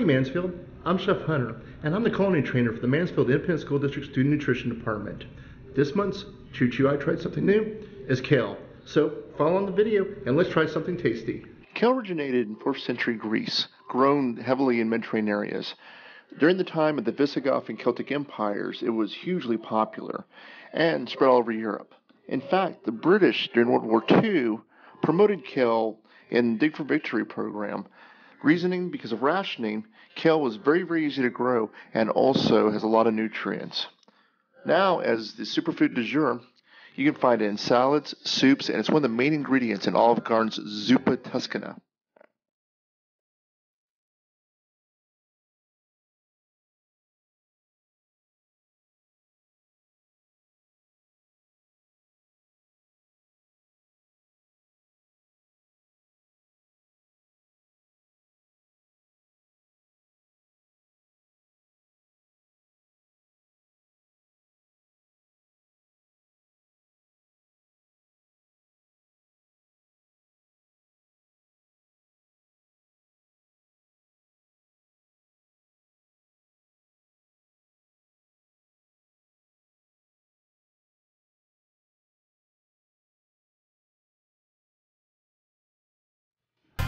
morning, Mansfield. I'm Chef Hunter, and I'm the culinary trainer for the Mansfield Independent School District Student Nutrition Department. This month's Choo Choo I Tried Something New is kale. So follow on the video and let's try something tasty. Kale originated in 4th century Greece, grown heavily in Mediterranean areas. During the time of the Visigoth and Celtic empires, it was hugely popular and spread all over Europe. In fact, the British during World War II promoted kale in Dig for Victory program. Reasoning, because of rationing, kale was very easy to grow and also has a lot of nutrients. Now, as the superfood du jour, you can find it in salads, soups, and it's one of the main ingredients in Olive Garden's Zuppa Tuscana.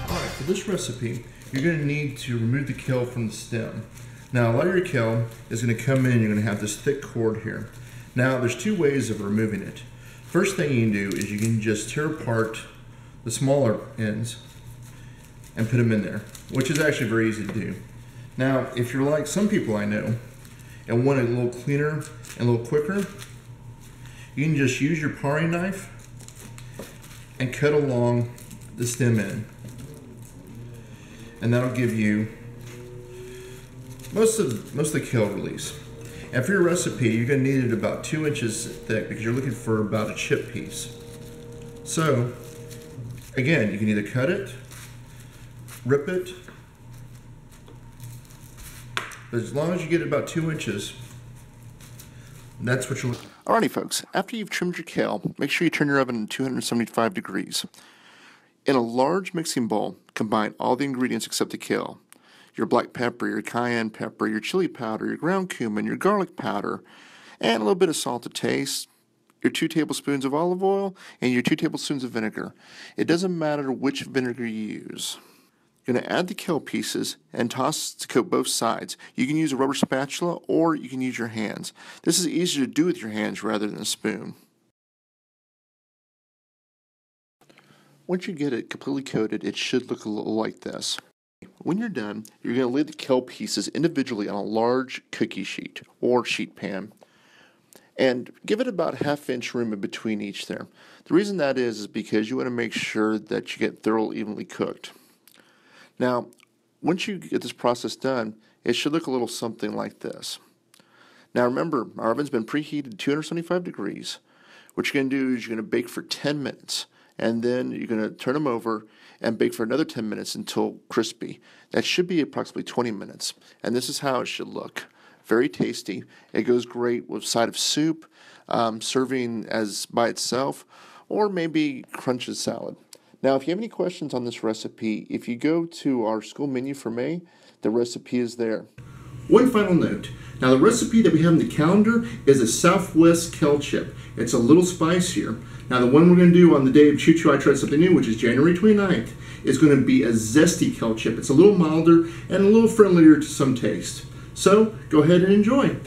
Alright, for this recipe, you're going to need to remove the kale from the stem. Now, a lot of your kale is going to come in, you're going to have this thick cord here. Now, there's two ways of removing it. First thing you can do is you can just tear apart the smaller ends and put them in there, which is actually very easy to do. Now, if you're like some people I know and want it a little cleaner and a little quicker, you can just use your paring knife and cut along the stem end. And that'll give you most of the kale release. And for your recipe, you're going to need it about 2 inches thick because you're looking for about a chip piece. So, again, you can either cut it, rip it, but as long as you get it about 2 inches, that's what you're looking for. Alrighty folks, after you've trimmed your kale, make sure you turn your oven to 275 degrees. In a large mixing bowl, combine all the ingredients except the kale. Your black pepper, your cayenne pepper, your chili powder, your ground cumin, your garlic powder, and a little bit of salt to taste, your 2 tablespoons of olive oil, and your 2 tablespoons of vinegar. It doesn't matter which vinegar you use. You're going to add the kale pieces and toss to coat both sides. You can use a rubber spatula or you can use your hands. This is easier to do with your hands rather than a spoon. Once you get it completely coated, it should look a little like this. When you're done, you're going to lay the kale pieces individually on a large cookie sheet or sheet pan and give it about ½ inch room in between each there. The reason that is because you want to make sure that you get thoroughly evenly cooked. Now, once you get this process done, it should look a little something like this. Now remember, our oven's been preheated to 275 degrees. What you're going to do is you're going to bake for 10 minutes. And then you're going to turn them over and bake for another 10 minutes until crispy. That should be approximately 20 minutes. And this is how it should look. Very tasty. It goes great with a side of soup, serving as by itself, or maybe crunches salad. Now, if you have any questions on this recipe, if you go to our school menu for May, the recipe is there. One final note. Now, the recipe that we have in the calendar is a Southwestern Kale Chip. It's a little spicier. Now, the one we're going to do on the day of Choo Choo I Tried Something New, which is January 29th, is going to be a zesty kale chip. It's a little milder and a little friendlier to some taste. So, go ahead and enjoy.